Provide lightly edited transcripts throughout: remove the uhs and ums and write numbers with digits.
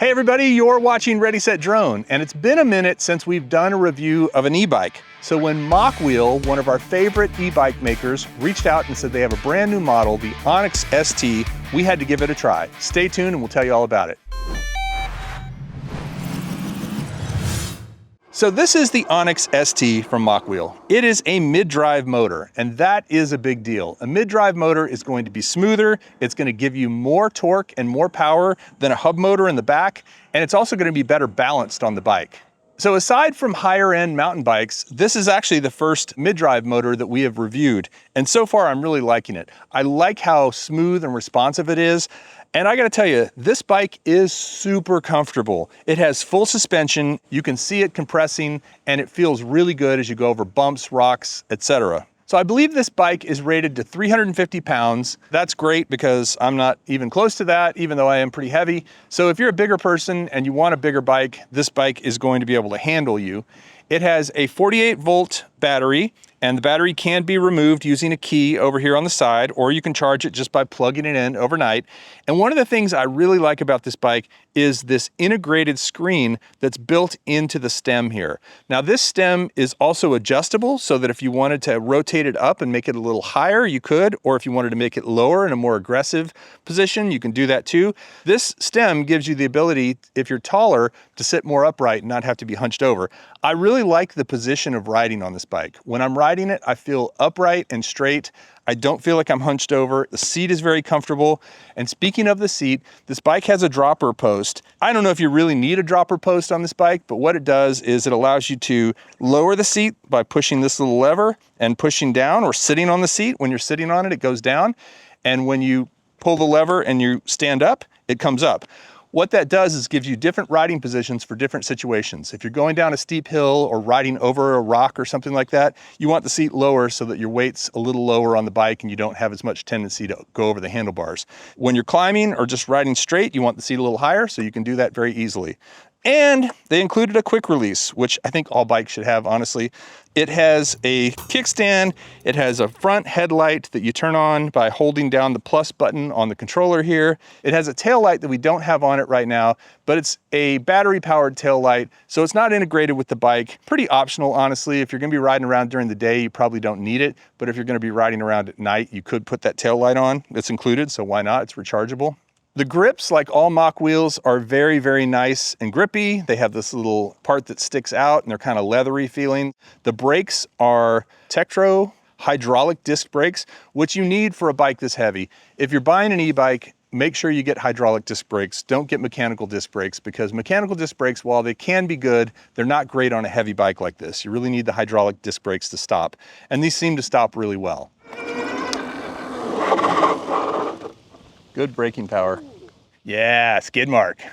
Hey everybody, you're watching Ready Set Drone, and it's been a minute since we've done a review of an e-bike. So when Mokwheel, one of our favorite e-bike makers, reached out and said they have a brand new model, the Onyx ST, we had to give it a try. Stay tuned and we'll tell you all about it. So this is the Onyx ST from Mokwheel. It is a mid-drive motor, and that is a big deal. A mid-drive motor is going to be smoother, it's going to give you more torque and more power than a hub motor in the back, and it's also going to be better balanced on the bike. So aside from higher-end mountain bikes, this is actually the first mid-drive motor that we have reviewed, and so far I'm really liking it. I like how smooth and responsive it is. And I gotta tell you, this bike is super comfortable. It has full suspension, you can see it compressing, and it feels really good as you go over bumps, rocks, etc. So I believe this bike is rated to 350 pounds. That's great because I'm not even close to that, even though I am pretty heavy. So if you're a bigger person and you want a bigger bike, this bike is going to be able to handle you. It has a 48-volt battery, and the battery can be removed using a key over here on the side, or you can charge it just by plugging it in overnight. And one of the things I really like about this bike is this integrated screen that's built into the stem here. Now this stem is also adjustable so that if you wanted to rotate it up and make it a little higher, you could, or if you wanted to make it lower in a more aggressive position, you can do that too. This stem gives you the ability, if you're taller, to sit more upright and not have to be hunched over. I really like the position of riding on this bike. When I'm riding it, I feel upright and straight. I don't feel like I'm hunched over. The seat is very comfortable. And speaking of the seat, this bike has a dropper post. I don't know if you really need a dropper post on this bike, but what it does is it allows you to lower the seat by pushing this little lever and pushing down, or sitting on the seat. When you're sitting on it, it goes down. And when you pull the lever and you stand up, it comes up. What that does is gives you different riding positions for different situations. If you're going down a steep hill or riding over a rock or something like that, you want the seat lower so that your weight's a little lower on the bike and you don't have as much tendency to go over the handlebars. When you're climbing or just riding straight, you want the seat a little higher, so you can do that very easily. And they included a quick release, which I think all bikes should have, honestly. It has a kickstand, it has a front headlight that you turn on by holding down the plus button on the controller here. It has a tail light that we don't have on it right now, but it's a battery-powered tail light, so it's not integrated with the bike. Pretty optional, honestly. If you're gonna be riding around during the day, you probably don't need it, but if you're gonna be riding around at night, you could put that tail light on. It's included, so why not? It's rechargeable. The grips, like all Mokwheels, are very, very nice and grippy. They have this little part that sticks out and they're kind of leathery feeling. The brakes are Tektro hydraulic disc brakes, which you need for a bike this heavy. If you're buying an e-bike, make sure you get hydraulic disc brakes. Don't get mechanical disc brakes, because mechanical disc brakes, while they can be good, they're not great on a heavy bike like this. You really need the hydraulic disc brakes to stop. And these seem to stop really well. Good braking power. Yeah, skid mark.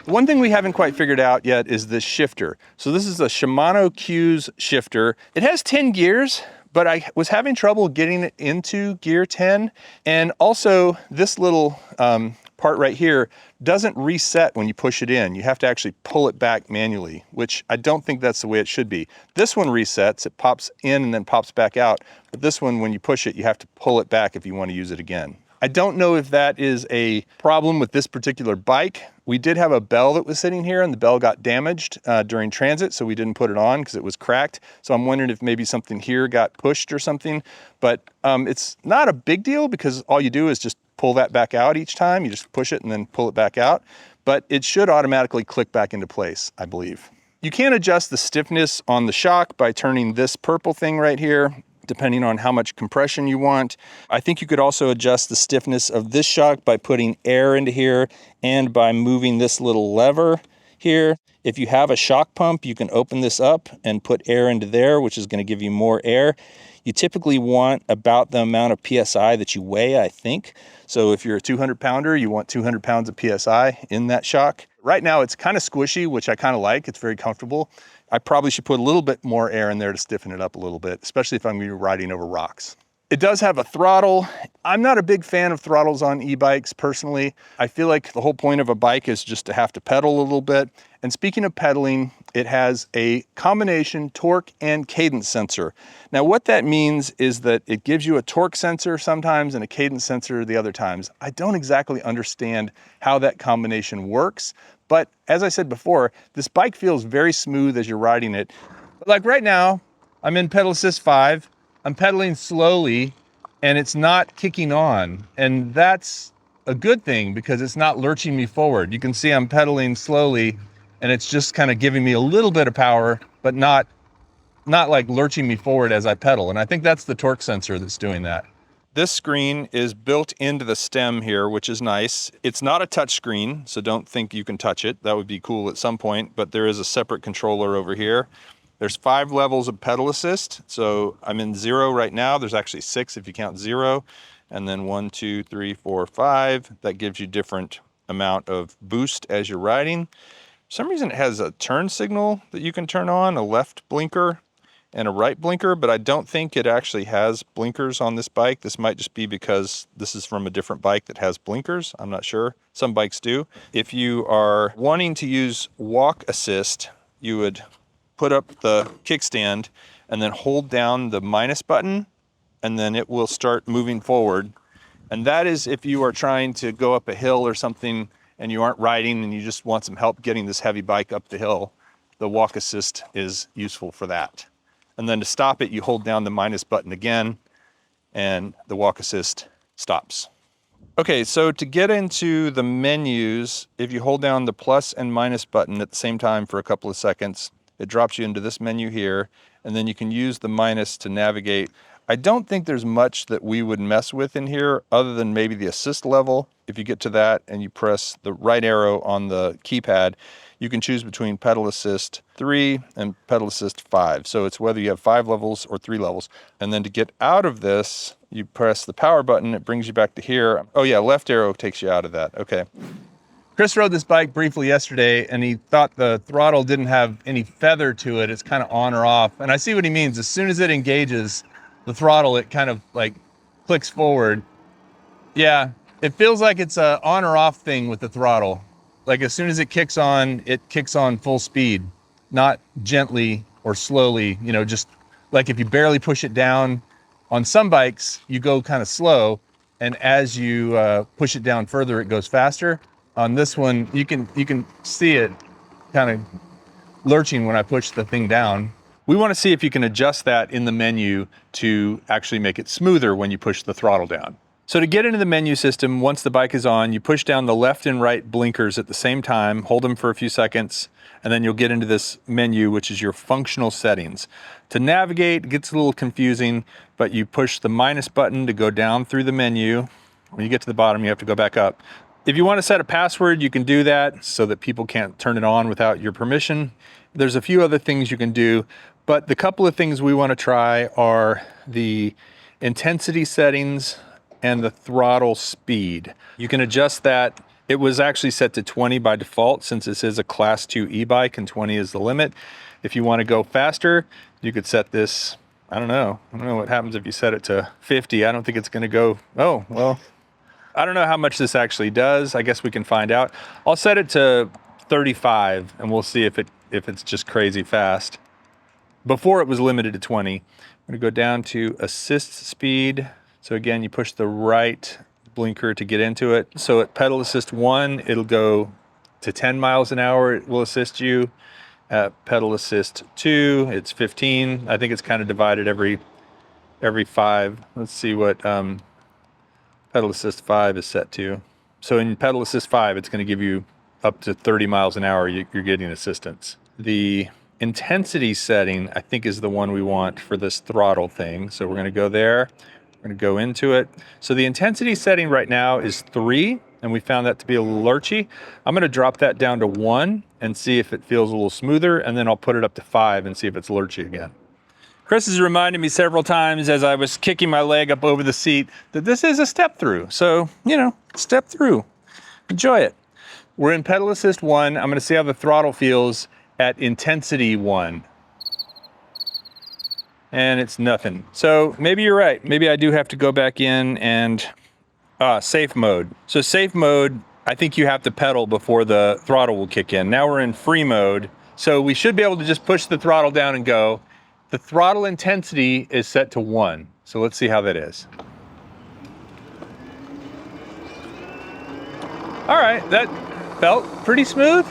One thing we haven't quite figured out yet is this shifter. So this is a Shimano Q's shifter. It has 10 gears, but I was having trouble getting it into gear 10. And also this little part right here doesn't reset when you push it in. You have to actually pull it back manually, which I don't think that's the way it should be. This one resets, it pops in and then pops back out. But this one, when you push it, you have to pull it back if you want to use it again. I don't know if that is a problem with this particular bike. We did have a bell that was sitting here and the bell got damaged during transit, so we didn't put it on because it was cracked. So I'm wondering if maybe something here got pushed or something, but it's not a big deal because all you do is just pull that back out each time. You just push it and then pull it back out, but it should automatically click back into place, I believe. You can adjust the stiffness on the shock by turning this purple thing right here, depending on how much compression you want. I think you could also adjust the stiffness of this shock by putting air into here and by moving this little lever here. If you have a shock pump, you can open this up and put air into there, which is going to give you more air. You typically want about the amount of PSI that you weigh, I think. So if you're a 200 pounder, you want 200 pounds of PSI in that shock. Right now it's kind of squishy, which I kind of like. It's very comfortable. I probably should put a little bit more air in there to stiffen it up a little bit, especially if I'm going to be riding over rocks. It does have a throttle. I'm not a big fan of throttles on e-bikes personally. I feel like the whole point of a bike is just to have to pedal a little bit. And speaking of pedaling, it has a combination torque and cadence sensor. Now what that means is that it gives you a torque sensor sometimes and a cadence sensor the other times. I don't exactly understand how that combination works, But as I said before, this bike feels very smooth as you're riding it. But like right now, I'm in pedal assist 5, I'm pedaling slowly and it's not kicking on. And that's a good thing because it's not lurching me forward. You can see I'm pedaling slowly and it's just kind of giving me a little bit of power, but not like lurching me forward as I pedal. And I think that's the torque sensor that's doing that. This screen is built into the stem here, which is nice. It's not a touch screen, so don't think you can touch it. That would be cool at some point, but there is a separate controller over here. There's 5 levels of pedal assist. So I'm in 0 right now. There's actually 6 if you count 0. And then 1, 2, 3, 4, 5. That gives you different amount of boost as you're riding. For some reason it has a turn signal that you can turn on, a left blinker and a right blinker, but I don't think it actually has blinkers on this bike. This might just be because this is from a different bike that has blinkers. I'm not sure. Some bikes do. If you are wanting to use walk assist, you would put up the kickstand and then hold down the minus button, and then it will start moving forward. And that is if you are trying to go up a hill or something and you aren't riding and you just want some help getting this heavy bike up the hill, the walk assist is useful for that. And then to stop it, you hold down the minus button again and the walk assist stops. Okay, so to get into the menus, if you hold down the plus and minus button at the same time for a couple of seconds, it drops you into this menu here, and then you can use the minus to navigate. I don't think there's much that we would mess with in here other than maybe the assist level. If you get to that and you press the right arrow on the keypad, you can choose between pedal assist 3 and pedal assist 5. So it's whether you have 5 levels or 3 levels. And then to get out of this, you press the power button, it brings you back to here. Oh yeah, left arrow takes you out of that, okay. Chris rode this bike briefly yesterday and he thought the throttle didn't have any feather to it. It's kind of on or off. And I see what he means. As soon as it engages the throttle, it kind of like clicks forward. Yeah, it feels like it's a on or off thing with the throttle. Like as soon as it kicks on full speed, not gently or slowly, you know, just like if you barely push it down. On some bikes, you go kind of slow, and as you push it down further, it goes faster. On this one, you can see it kind of lurching when I push the thing down. We want to see if you can adjust that in the menu to actually make it smoother when you push the throttle down. So to get into the menu system, once the bike is on, you push down the left and right blinkers at the same time, hold them for a few seconds, and then you'll get into this menu, which is your functional settings. To navigate, it gets a little confusing, but you push the minus button to go down through the menu. When you get to the bottom, you have to go back up. If you want to set a password, you can do that so that people can't turn it on without your permission. There's a few other things you can do, but the couple of things we want to try are the intensity settings and the throttle speed. You can adjust that. It was actually set to 20 by default since this is a class 2 e-bike and 20 is the limit. If you want to go faster, you could set this, I don't know what happens if you set it to 50. I don't think it's going to go, oh, well, I don't know how much this actually does. I guess we can find out. I'll set it to 35 and we'll see if it's just crazy fast. Before it was limited to 20. I'm going to go down to assist speed. So again, you push the right blinker to get into it. So at pedal assist 1, it'll go to 10 miles an hour. It will assist you. At pedal assist 2, it's 15. I think it's kind of divided every 5. Let's see what pedal assist 5 is set to. So in pedal assist 5, it's going to give you up to 30 miles an hour. You're getting assistance. The intensity setting, I think, is the one we want for this throttle thing. So we're going to go there. We're going to go into it. So the intensity setting right now is 3, and we found that to be a little lurchy. I'm going to drop that down to 1 and see if it feels a little smoother, and then I'll put it up to 5 and see if it's lurchy again. Chris has reminded me several times as I was kicking my leg up over the seat that this is a step through. So, you know, step through. Enjoy it. We're in pedal assist 1. I'm going to see how the throttle feels at intensity 1. And it's nothing. So maybe you're right. Maybe I do have to go back in and safe mode. So safe mode, I think you have to pedal before the throttle will kick in. Now we're in free mode. So we should be able to just push the throttle down and go. The throttle intensity is set to 1. So let's see how that is. All right, felt pretty smooth.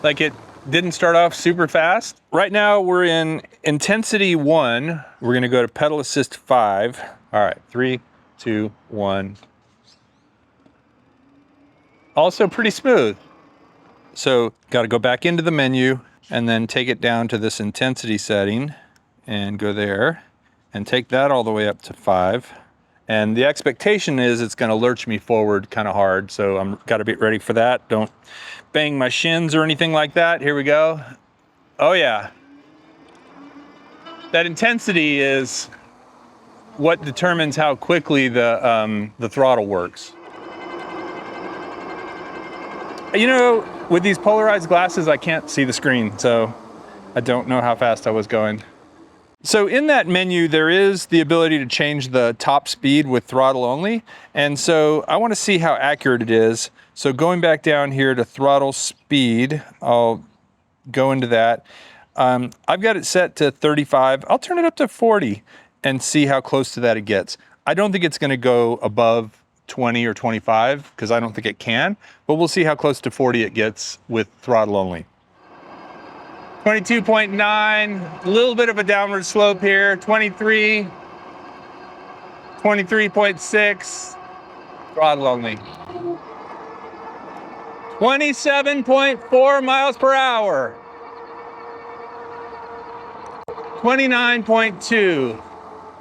Like it didn't start off super fast. Right now we're in intensity 1. We're gonna go to pedal assist 5. All right, 3, 2, 1. Also pretty smooth. So gotta go back into the menu and then take it down to this intensity setting and go there and take that all the way up to 5. And the expectation is it's gonna lurch me forward kind of hard. So I'm gotta be ready for that. Don't bang my shins or anything like that. Here we go. Oh yeah. That intensity is what determines how quickly the throttle works. You know, with these polarized glasses, I can't see the screen, so I don't know how fast I was going. So in that menu, there is the ability to change the top speed with throttle only. And so I want to see how accurate it is. So going back down here to throttle speed, I'll go into that. I've got it set to 35. I'll turn it up to 40 and see how close to that it gets. I don't think it's going to go above 20 or 25 because I don't think it can, but we'll see how close to 40 it gets with throttle only. 22.9, a little bit of a downward slope here. 23, 23.6, throttle only. 27.4 miles per hour. 29.2.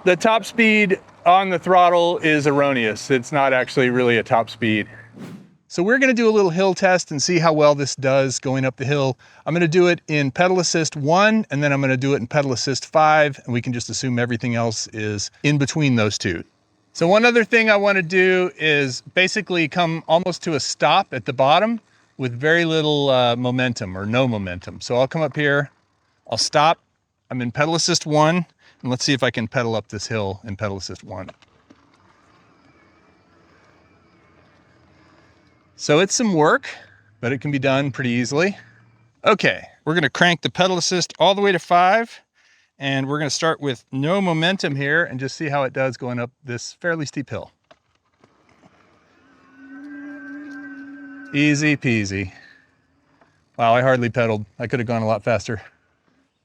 The top speed on the throttle is erroneous. It's not actually really a top speed. So we're gonna do a little hill test and see how well this does going up the hill. I'm gonna do it in pedal assist 1, and then I'm gonna do it in pedal assist 5, and we can just assume everything else is in between those two. So one other thing I wanna do is basically come almost to a stop at the bottom with very little momentum or no momentum. So I'll come up here, I'll stop, I'm in pedal assist 1, and let's see if I can pedal up this hill in pedal assist 1. So it's some work, but it can be done pretty easily. Okay, we're gonna crank the pedal assist all the way to 5, and we're gonna start with no momentum here and just see how it does going up this fairly steep hill. Easy peasy. Wow, I hardly pedaled. I could have gone a lot faster.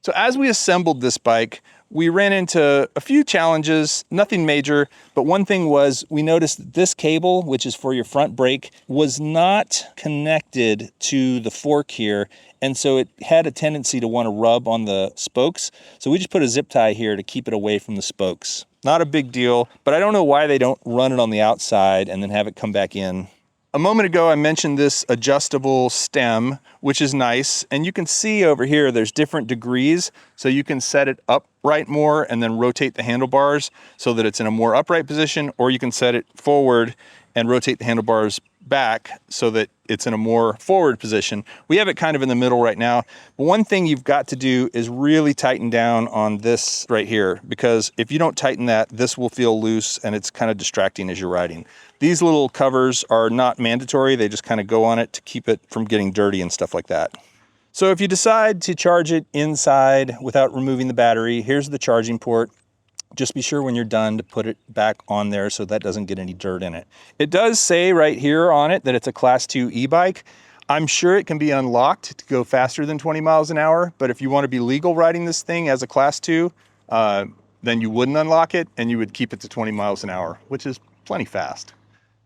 So as we assembled this bike, we ran into a few challenges, nothing major, but one thing was we noticed that this cable, which is for your front brake, was not connected to the fork here. And so it had a tendency to want to rub on the spokes. So we just put a zip tie here to keep it away from the spokes. Not a big deal, but I don't know why they don't run it on the outside and then have it come back in. A moment ago, I mentioned this adjustable stem, which is nice. And you can see over here, there's different degrees. So you can set it upright more and then rotate the handlebars so that it's in a more upright position, or you can set it forward and rotate the handlebars back so that it's in a more forward position. We have it kind of in the middle right now. But one thing you've got to do is really tighten down on this right here, because if you don't tighten that, this will feel loose and it's kind of distracting as you're riding. These little covers are not mandatory. They just kind of go on it to keep it from getting dirty and stuff like that. So if you decide to charge it inside without removing the battery, here's the charging port. Just be sure when you're done to put it back on there so that doesn't get any dirt in it. It does say right here on it that it's a Class 2 e-bike. I'm sure it can be unlocked to go faster than 20 miles an hour, but if you want to be legal riding this thing as a Class 2, then you wouldn't unlock it and you would keep it to 20 miles an hour, which is plenty fast.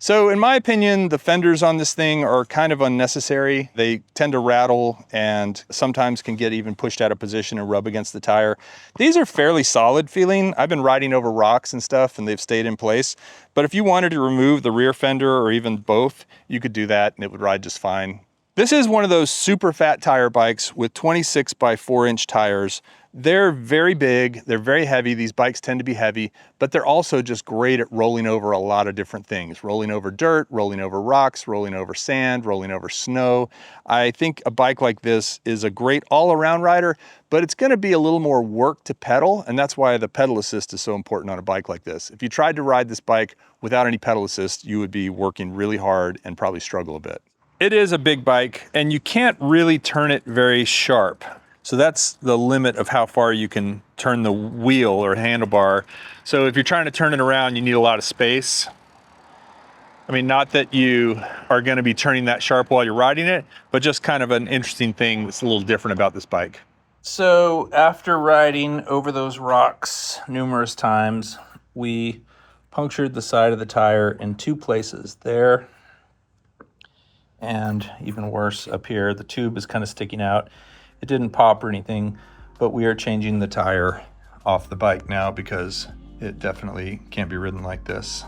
So in my opinion, the fenders on this thing are kind of unnecessary. They tend to rattle and sometimes can get even pushed out of position and rub against the tire. These are fairly solid feeling. I've been riding over rocks and stuff and they've stayed in place. But if you wanted to remove the rear fender or even both, you could do that and it would ride just fine. This is one of those super fat tire bikes with 26 by 4-inch tires. They're very big, they're very heavy. These bikes tend to be heavy, but they're also just great at rolling over a lot of different things. Rolling over dirt, rolling over rocks, rolling over sand, rolling over snow. I think a bike like this is a great all-around rider, but it's gonna be a little more work to pedal, and that's why the pedal assist is so important on a bike like this. If you tried to ride this bike without any pedal assist, you would be working really hard and probably struggle a bit. It is a big bike, and you can't really turn it very sharp. So that's the limit of how far you can turn the wheel or handlebar. So if you're trying to turn it around, you need a lot of space. I mean, not that you are gonna be turning that sharp while you're riding it, but just kind of an interesting thing that's a little different about this bike. So after riding over those rocks numerous times, we punctured the side of the tire in 2 places, there and even worse up here. The tube is kind of sticking out. It didn't pop or anything, but we are changing the tire off the bike now because it definitely can't be ridden like this.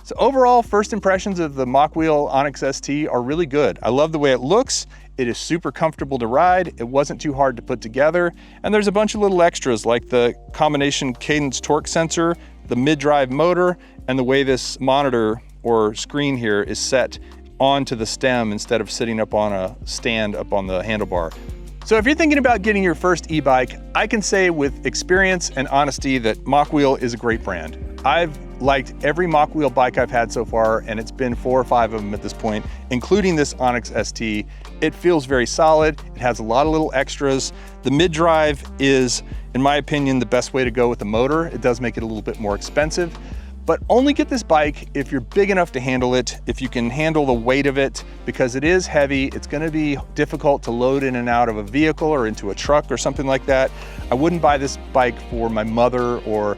So overall, first impressions of the Mokwheel Onyx ST are really good. I love the way it looks. It is super comfortable to ride. It wasn't too hard to put together. And there's a bunch of little extras like the combination Cadence torque sensor, the mid-drive motor, and the way this monitor or screen here is set onto the stem instead of sitting up on a stand up on the handlebar. So if you're thinking about getting your first e-bike, I can say with experience and honesty that Mokwheel is a great brand. I've liked every Mokwheel bike I've had so far, and it's been 4 or 5 of them at this point, including this Onyx ST. It feels very solid. It has a lot of little extras. The mid-drive is, in my opinion, the best way to go with the motor. It does make it a little bit more expensive, but only get this bike if you're big enough to handle it, if you can handle the weight of it, because it is heavy. It's gonna be difficult to load in and out of a vehicle or into a truck or something like that. I wouldn't buy this bike for my mother or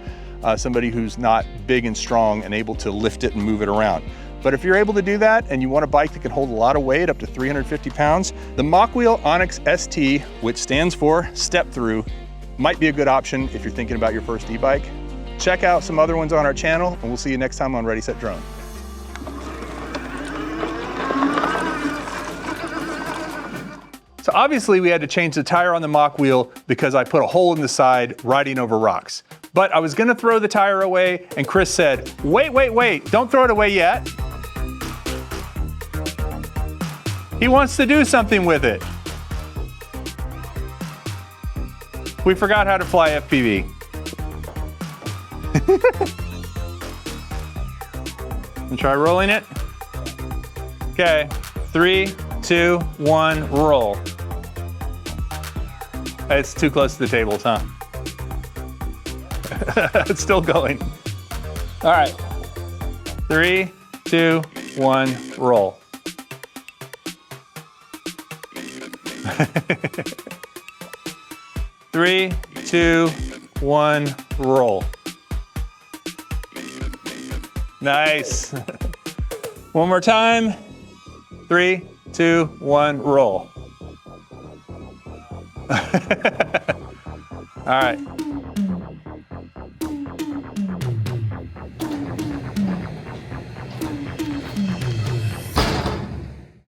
somebody who's not big and strong and able to lift it and move it around. But if you're able to do that and you want a bike that can hold a lot of weight, up to 350 pounds, the Mokwheel Onyx ST, which stands for Step Through, might be a good option if you're thinking about your first e-bike. Check out some other ones on our channel, and we'll see you next time on Ready, Set, Drone. So obviously we had to change the tire on the Mokwheel because I put a hole in the side riding over rocks. But I was gonna throw the tire away, and Chris said, wait, don't throw it away yet. He wants to do something with it. We forgot how to fly FPV. And try rolling it. Okay, 3, 2, 1, roll. It's too close to the tables, huh? It's still going. All right, 3, 2, 1, roll. Three, 2, 1, roll. Nice. One more time. 3, 2, 1, roll. All right.